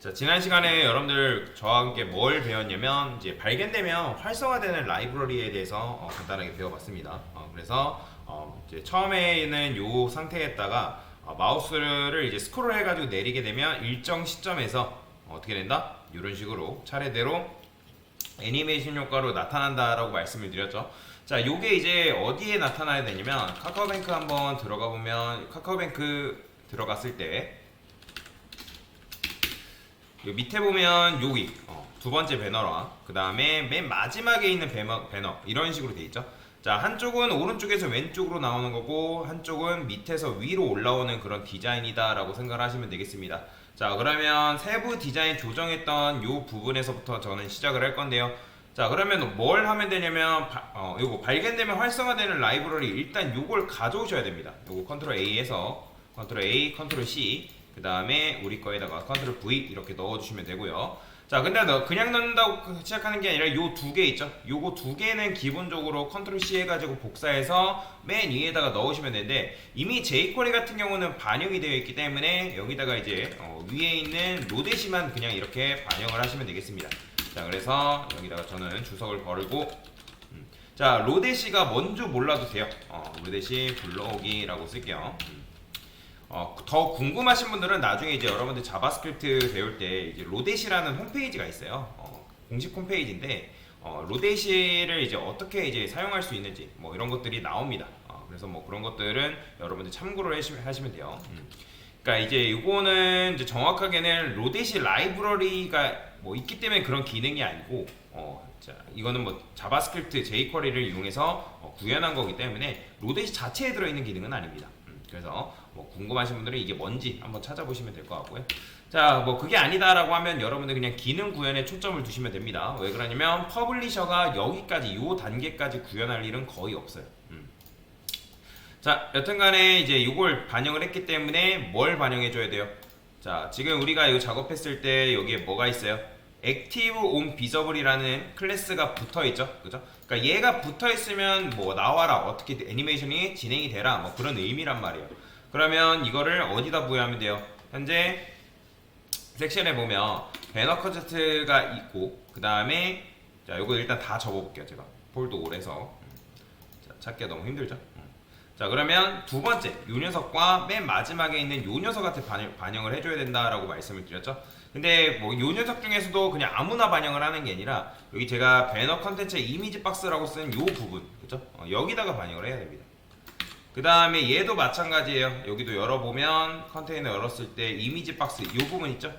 자, 지난 시간에 여러분들 저와 함께 뭘 배웠냐면 이제 발견되면 활성화되는 라이브러리에 대해서 간단하게 배워봤습니다. 그래서 이제 처음에는 이 상태에다가 마우스를 이제 스크롤 해가지고 내리게 되면 일정 시점에서 어떻게 된다? 이런 식으로 차례대로 애니메이션 효과로 나타난다라고 말씀을 드렸죠. 자, 요게 이제 어디에 나타나야 되냐면 카카오뱅크 한번 들어가 보면 카카오뱅크 들어갔을 때 요 밑에 보면 여기 두 번째 배너랑 그 다음에 맨 마지막에 있는 배너 이런 식으로 돼 있죠. 자, 한쪽은 오른쪽에서 왼쪽으로 나오는 거고 한쪽은 밑에서 위로 올라오는 그런 디자인이다 라고 생각을 하시면 되겠습니다. 자, 그러면 세부 디자인 조정했던 요 부분에서부터 저는 시작을 할 건데요. 자, 그러면 뭘 하면 되냐면 요거 발견되면 활성화되는 라이브러리 일단 요걸 가져오셔야 됩니다. 요거 컨트롤 A에서 컨트롤 A, 컨트롤 C 그 다음에 우리 거에다가 컨트롤 V 이렇게 넣어주시면 되고요. 자, 근데 그냥 넣는다고 시작하는 게 아니라 요 두 개 있죠. 요거 두 개는 기본적으로 컨트롤 C 해가지고 복사해서 맨 위에다가 넣으시면 되는데 이미 jQuery 같은 경우는 반영이 되어 있기 때문에 여기다가 이제 위에 있는 로데시만 그냥 이렇게 반영을 하시면 되겠습니다. 자, 그래서 여기다가 저는 주석을 걸고 자, 로데시가 뭔지 몰라도 돼요. 로데시 불러오기라고 쓸게요. 더 궁금하신 분들은 나중에 이제 여러분들 자바스크립트 배울 때 이제 로데시라는 홈페이지가 있어요. 공식 홈페이지인데 로데시를 이제 어떻게 이제 사용할 수 있는지 뭐 이런 것들이 나옵니다. 그래서 뭐 그런 것들은 여러분들 참고를 하시면 돼요. 그러니까 이제 이거는 이제 정확하게는 로데시 라이브러리가 뭐 있기 때문에 그런 기능이 아니고 자, 이거는 뭐 자바스크립트 jQuery를 이용해서 구현한 거기 때문에 로데시 자체에 들어있는 기능은 아닙니다. 그래서 뭐 궁금하신 분들은 이게 뭔지 한번 찾아보시면 될 것 같고요. 자, 뭐 그게 아니다라고 하면 여러분들 그냥 기능 구현에 초점을 두시면 됩니다. 왜 그러냐면 퍼블리셔가 여기까지 요 단계까지 구현할 일은 거의 없어요. 자, 여튼간에 이제 이걸 반영을 했기 때문에 뭘 반영해 줘야 돼요? 자, 지금 우리가 이거 작업했을 때 여기에 뭐가 있어요? 액티브 온 비저블이라는 클래스가 붙어 있죠, 그죠? 그러니까 얘가 붙어 있으면 뭐 나와라, 어떻게 애니메이션이 진행이 되라, 뭐 그런 의미란 말이에요. 그러면 이거를 어디다 부여하면 돼요? 현재 섹션에 보면 배너 커즈트가 있고 그 다음에 자, 요거 일단 다 접어볼게요. 제가 폴드 올해서 자, 찾기가 너무 힘들죠? 자, 그러면 두 번째 요 녀석과 맨 마지막에 있는 요 녀석한테 반영을 해줘야 된다라고 말씀을 드렸죠. 근데 뭐 요 녀석 중에서도 그냥 아무나 반영을 하는 게 아니라 여기 제가 배너 컨텐츠 이미지 박스라고 쓴 요 부분, 그죠? 여기다가 반영을 해야 됩니다. 그 다음에 얘도 마찬가지예요. 여기도 열어보면 컨테이너 열었을 때 이미지 박스 이 부분 있죠?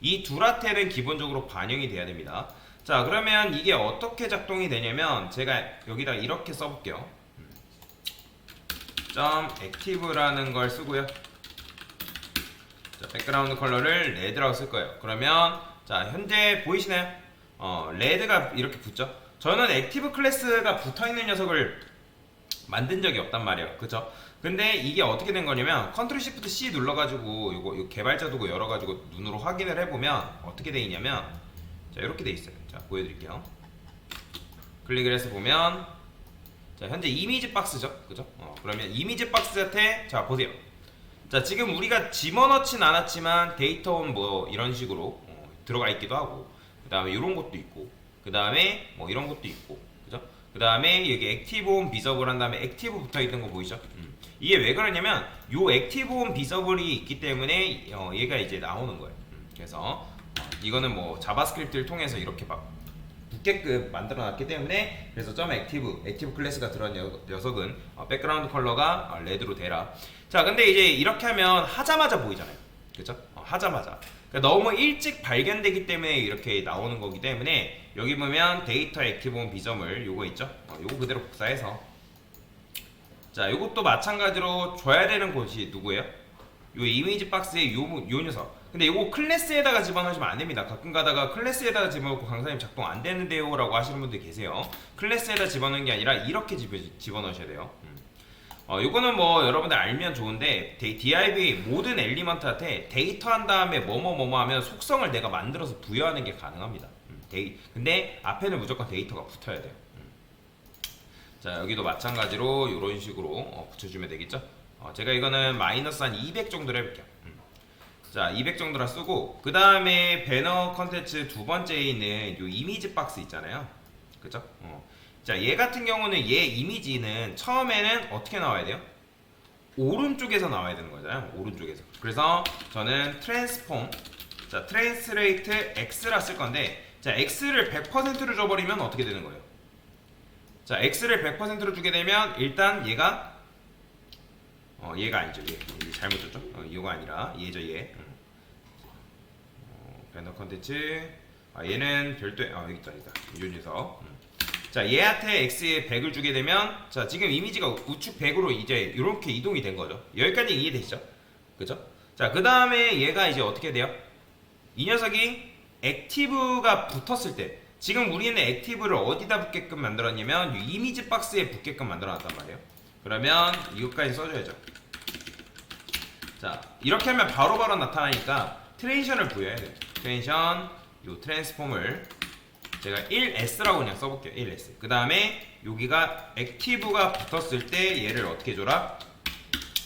이 둘한테는 기본적으로 반영이 돼야 됩니다. 자, 그러면 이게 어떻게 작동이 되냐면 제가 여기다 이렇게 써볼게요. .active라는 걸 쓰고요. 자, 백그라운드 컬러를 레드라고 쓸 거예요. 그러면 자, 현재 보이시나요? 레드가 이렇게 붙죠? 저는 액티브 클래스가 붙어있는 녀석을 만든 적이 없단 말이에요. 그쵸? 근데 이게 어떻게 된 거냐면 컨트롤 시프트 C 눌러가지고 이거 개발자 도구 열어가지고 눈으로 확인을 해보면 어떻게 돼 있냐면 자, 이렇게 돼 있어요. 자, 보여드릴게요. 클릭을 해서 보면 자, 현재 이미지 박스죠, 그죠? 그러면 이미지 박스한테 자, 보세요. 자, 지금 우리가 집어넣진 않았지만 데이터는 뭐 이런 식으로 들어가 있기도 하고 그 다음에 이런 것도 있고 그 다음에 뭐 이런 것도 있고, 그죠? 그 다음에 여기 액티브 온 비저블 한 다음에 액티브 붙어있던 거 보이죠? 이게 왜 그러냐면 요 액티브 온 비저블이 있기 때문에 얘가 이제 나오는 거예요. 그래서 이거는 뭐 자바스크립트를 통해서 이렇게 막 붙게끔 만들어 놨기 때문에 그래서 액티브 클래스가 들어간 녀석은 백그라운드 컬러가 레드로 되라. 자, 근데 이제 이렇게 하면 하자마자 보이잖아요, 그죠? 하자마자 그러니까 너무 일찍 발견되기 때문에 이렇게 나오는 거기 때문에 여기 보면 데이터 액티브 온 비저블 요거 있죠? 요거 그대로 복사해서 자, 요것도 마찬가지로 줘야 되는 곳이 누구예요? 요 이미지 박스의 요 녀석. 근데 요거 클래스에다가 집어넣으시면 안 됩니다. 가끔 가다가 클래스에다가 집어넣고 강사님 작동 안 되는데요 라고 하시는 분들 계세요. 클래스에다 집어넣는 게 아니라 이렇게 집어넣으셔야 돼요. 요거는 뭐 여러분들 알면 좋은데 div 모든 엘리먼트한테 데이터 한 다음에 뭐뭐 하면 속성을 내가 만들어서 부여하는 게 가능합니다. 근데 앞에는 무조건 데이터가 붙어야 돼요. 자, 여기도 마찬가지로 이런 식으로 붙여주면 되겠죠. 제가 이거는 마이너스 한 200 정도로 해볼게요. 자, 200 정도라 쓰고, 그 다음에 배너 컨텐츠 두 번째에 있는 요 이미지 박스 있잖아요. 그죠? 자, 얘 같은 경우는 얘 이미지는 처음에는 어떻게 나와야 돼요? 오른쪽에서 나와야 되는 거잖아요. 오른쪽에서. 그래서 저는 트랜스폼, 자, 트랜스레이트 X라 쓸 건데, 자, X를 100%로 줘버리면 어떻게 되는 거예요? 자, X를 100%로 주게 되면 일단 얘가 얘가 아니죠. 얘 잘못 줬죠. 이거가 아니라 얘죠. 얘. 배너 컨텐츠. 얘는 별도의 여기 있다. 윤유석. 자, 얘한테 X에 100을 주게 되면, 자, 지금 이미지가 우측 100으로 이제 이렇게 이동이 된 거죠. 여기까지 이해되시죠? 그죠? 자, 그 다음에 얘가 이제 어떻게 돼요? 이 녀석이 액티브가 붙었을 때, 지금 우리는 액티브를 어디다 붙게끔 만들었냐면 이 이미지 박스에 붙게끔 만들어놨단 말이에요. 그러면 이것까지 써줘야죠. 자, 이렇게 하면 바로바로 나타나니까 트랜지션을 부여해야 돼요. 트랜지션, 요 트랜스폼을 제가 1S라고 그냥 써볼게요. 1S. 그 다음에 여기가 액티브가 붙었을 때 얘를 어떻게 줘라?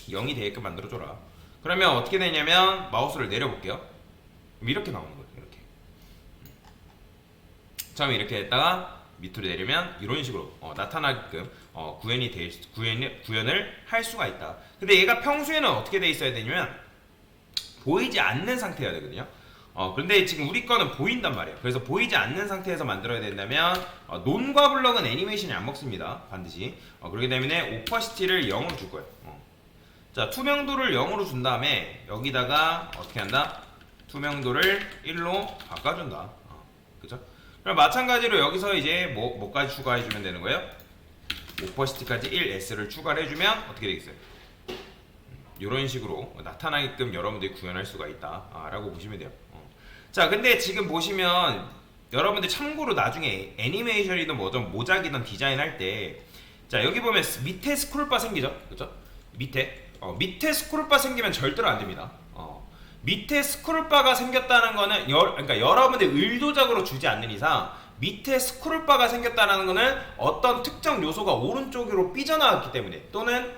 0이 되게끔 만들어줘라. 그러면 어떻게 되냐면 마우스를 내려볼게요. 그럼 이렇게 나오는 거예요. 이렇게. 처음에 이렇게 했다가 밑으로 내리면 이런 식으로 나타나게끔 구현을 할 수가 있다. 근데 얘가 평소에는 어떻게 돼 있어야 되냐면 보이지 않는 상태여야 되거든요. 근데 지금 우리 거는 보인단 말이에요. 그래서 보이지 않는 상태에서 만들어야 된다면 논과 블럭은 애니메이션이 안 먹습니다. 반드시. 그렇기 때문에 오퍼시티를 0으로 줄 거예요. 자, 투명도를 0으로 준 다음에 여기다가 어떻게 한다? 투명도를 1로 바꿔준다. 그죠? 그럼 마찬가지로 여기서 이제 뭐까지 추가해주면 되는 거예요? 오퍼시티까지 1S를 추가를 해주면 어떻게 되겠어요? 이런 식으로 나타나게끔 여러분들이 구현할 수가 있다 라고 보시면 돼요. 자, 근데 지금 보시면 여러분들 참고로 나중에 애니메이션이든 뭐든 모작이든 디자인할 때, 자, 여기 보면 밑에 스크롤바 생기죠? 그죠? 밑에 스크롤바 생기면 절대로 안 됩니다. 밑에 스크롤바가 생겼다는 거는 그러니까 여러분들 의도적으로 주지 않는 이상 밑에 스크롤바가 생겼다는 거는 어떤 특정 요소가 오른쪽으로 삐져나왔기 때문에, 또는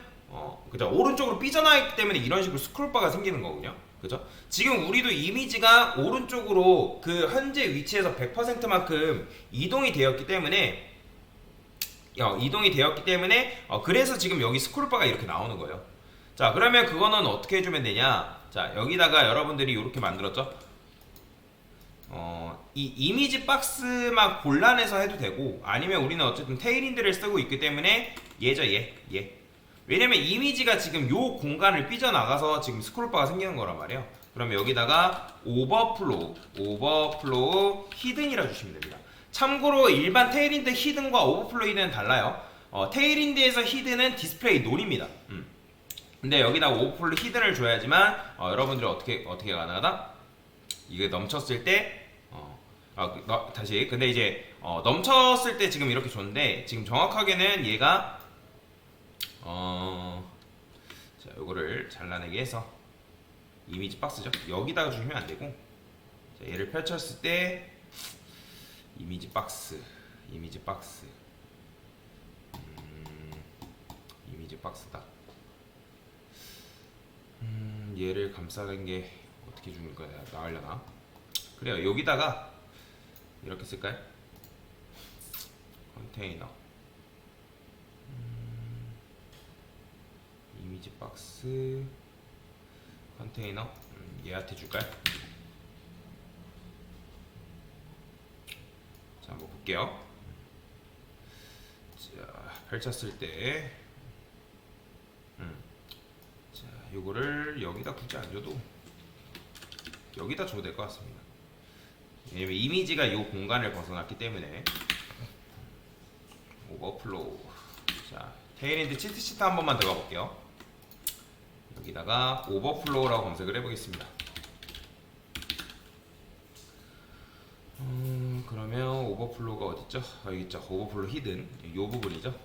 그죠? 오른쪽으로 삐져나왔기 때문에 이런 식으로 스크롤바가 생기는 거군요. 그죠? 지금 우리도 이미지가 오른쪽으로 그 현재 위치에서 100%만큼 이동이 되었기 때문에 그래서 지금 여기 스크롤바가 이렇게 나오는 거예요. 자, 그러면 그거는 어떻게 해주면 되냐? 자, 여기다가 여러분들이 이렇게 만들었죠? 이 이미지 박스만 골라내서 해도 되고, 아니면 우리는 어쨌든 테일인드를 쓰고 있기 때문에 얘죠. 얘. 왜냐면 이미지가 지금 요 공간을 삐져나가서 지금 스크롤바가 생기는 거란 말이에요. 그러면 여기다가 오버플로우 히든이라 주시면 됩니다. 참고로 일반 테일인드 히든과 오버플로우 히든은 달라요. 테일인드에서 히든은 디스플레이 논입니다. 근데 여기다가 오버플로우 히든을 줘야지만 여러분들이 어떻게 가능하다? 이게 넘쳤을 때 다시, 근데 이제 넘쳤을 때 지금 이렇게 줬는데, 지금 정확하게는 얘가 자, 요거를 잘라내게 해서 이미지 박스죠. 여기다가 주시면 안 되고, 자, 얘를 펼쳤을 때 이미지 박스다. 얘를 감싸는 게 어떻게 주는 거야? 나으려나? 그래요. 여기다가 이렇게 쓸까요? 컨테이너, 이미지 박스, 컨테이너, 얘한테 줄까요? 자, 한번 볼게요. 자, 펼쳤을 때, 자, 요거를 여기다 굳이 안 줘도 여기다 줘도 될 것 같습니다. 왜냐면 이미지가 이 공간을 벗어났기 때문에. 오버플로우. 자, 테일인드 치트시트 한 번만 들어가 볼게요. 여기다가 오버플로우라고 검색을 해보겠습니다. 그러면 오버플로우가 어딨죠? 여기 있죠. 오버플로우 히든, 이 부분이죠.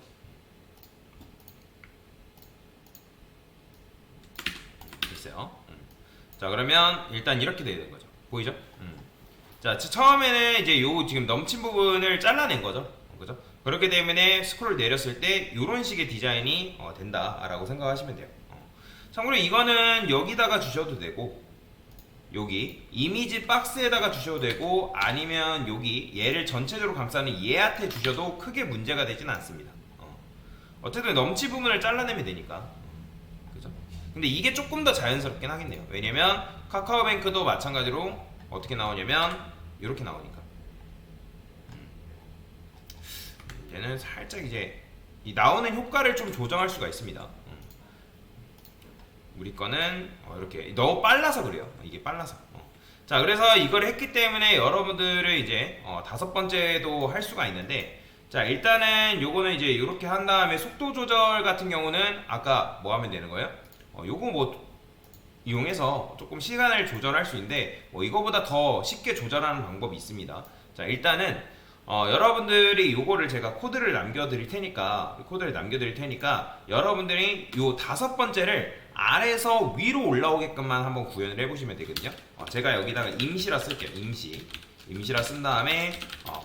됐어요. 자, 그러면 일단 이렇게 돼야 되는 거죠. 보이죠? 자, 처음에는 이제 요 지금 넘친 부분을 잘라낸 거죠. 그죠? 그렇기 때문에 스크롤 내렸을 때 이런 식의 디자인이 된다라고 생각하시면 돼요. 참고로 이거는 여기다가 주셔도 되고, 여기 이미지 박스에다가 주셔도 되고 아니면 여기 얘를 전체적으로 감싸는 얘한테 주셔도 크게 문제가 되진 않습니다. 어쨌든 넘치 부분을 잘라내면 되니까. 그죠? 근데 이게 조금 더 자연스럽긴 하겠네요. 왜냐면 카카오뱅크도 마찬가지로 어떻게 나오냐면 이렇게 나오니까. 얘는 살짝 이제 이 나오는 효과를 좀 조정할 수가 있습니다. 우리 거는 이렇게 너무 빨라서 그래요. 이게 빨라서. 자, 그래서 이걸 했기 때문에 여러분들은 이제 5번째도 할 수가 있는데, 자, 일단은 요거는 이제 이렇게 한 다음에 속도 조절 같은 경우는 아까 뭐 하면 되는 거예요? 요거 뭐 이용해서 조금 시간을 조절할 수 있는데 이거보다 더 쉽게 조절하는 방법이 있습니다. 자, 일단은 여러분들이 요거를 제가 코드를 남겨드릴 테니까 여러분들이 요 5번째를 아래에서 위로 올라오게끔만 한번 구현을 해보시면 되거든요. 제가 여기다가 임시라 쓸게요. 임시라 쓴 다음에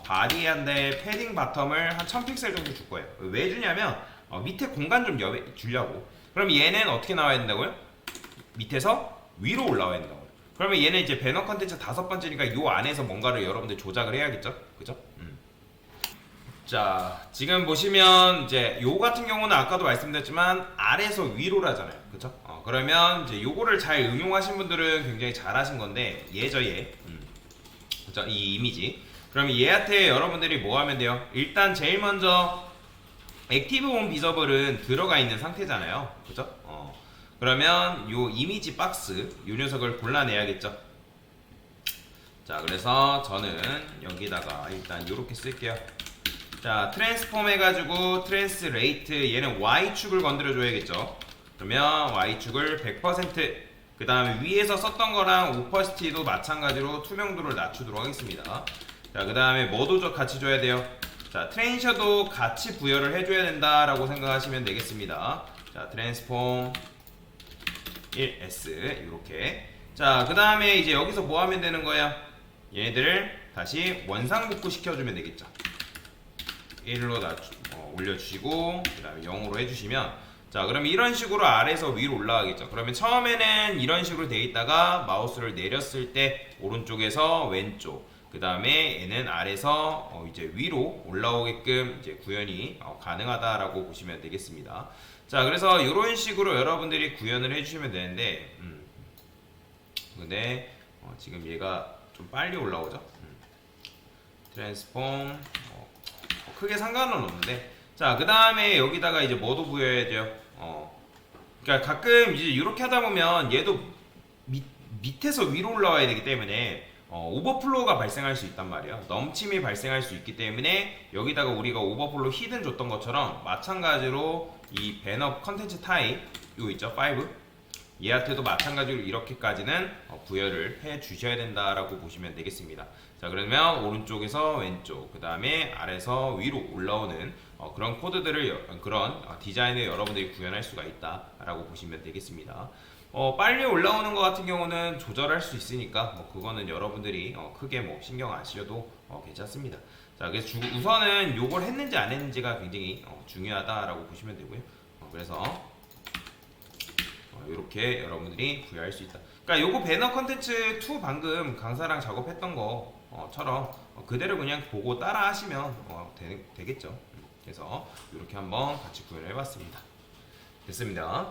바디한데 패딩 바텀을 한 1000픽셀 정도 줄 거예요. 왜 주냐면 밑에 공간 좀 주려고. 그럼 얘는 어떻게 나와야 된다고요? 밑에서 위로 올라와야 된다고요. 그러면 얘는 이제 배너 컨텐츠 5번째니까 요 안에서 뭔가를 여러분들 조작을 해야겠죠? 그죠? 자, 지금 보시면 이제 요 같은 경우는 아까도 말씀드렸지만 아래에서 위로라잖아요. 그쵸? 그러면 이제 요거를 잘 응용하신 분들은 굉장히 잘 하신 건데 얘죠, 얘. 그쵸? 이 이미지. 그러면 얘한테 여러분들이 뭐 하면 돼요? 일단 제일 먼저 액티브 온 비저블은 들어가 있는 상태잖아요. 그죠? 그러면 요 이미지 박스 요 녀석을 골라내야겠죠. 자, 그래서 저는 여기다가 일단 요렇게 쓸게요. 자, 트랜스폼 해가지고 트랜스레이트 얘는 Y축을 건드려 줘야겠죠. 그러면 Y축을 100%, 그 다음에 위에서 썼던 거랑 오퍼시티도 마찬가지로 투명도를 낮추도록 하겠습니다. 자, 그 다음에 뭐도 같이 줘야 돼요? 자, 트랜셔도 같이 부여를 해줘야 된다라고 생각하시면 되겠습니다. 자, 트랜스폼 1S 이렇게. 자, 그 다음에 이제 여기서 뭐 하면 되는 거야? 얘네들을 다시 원상복구 시켜주면 되겠죠. 1로 올려주시고 그 다음에 0으로 해주시면, 자, 그럼 이런 식으로 아래에서 위로 올라가겠죠. 그러면 처음에는 이런 식으로 돼 있다가 마우스를 내렸을 때 오른쪽에서 왼쪽, 그 다음에 얘는 아래에서 이제 위로 올라오게끔 이제 구현이 가능하다라고 보시면 되겠습니다. 자, 그래서 이런 식으로 여러분들이 구현을 해주시면 되는데, 근데 지금 얘가 좀 빨리 올라오죠. 트랜스폼 크게 상관은 없는데, 자, 그 다음에 여기다가 이제 뭐도 부여해야 돼요? 그러니까 가끔 이제 이렇게 하다 보면 얘도 밑에서 위로 올라와야 되기 때문에 오버플로우가 발생할 수 있단 말이에요. 넘침이 발생할 수 있기 때문에 여기다가 우리가 오버플로우 히든 줬던 것처럼 마찬가지로 이 배너 컨텐츠 타입 요 있죠? 5 얘한테도 마찬가지로 이렇게까지는 부여를 해 주셔야 된다라고 보시면 되겠습니다. 자, 그러면 오른쪽에서 왼쪽, 그 다음에 아래에서 위로 올라오는 그런 코드들을, 그런 디자인을 여러분들이 구현할 수가 있다라고 보시면 되겠습니다. 빨리 올라오는 것 같은 경우는 조절할 수 있으니까 그거는 여러분들이 크게 신경 안 쓰셔도 괜찮습니다. 자, 그래서 우선은 요걸 했는지 안 했는지가 굉장히 중요하다라고 보시면 되고요. 그래서 이렇게 여러분들이 부여할 수 있다. 그러니까 요거 배너 컨텐츠 2 방금 강사랑 작업했던 거처럼 그대로 그냥 보고 따라 하시면 되겠죠. 그래서 이렇게 한번 같이 구현을 해봤습니다. 됐습니다.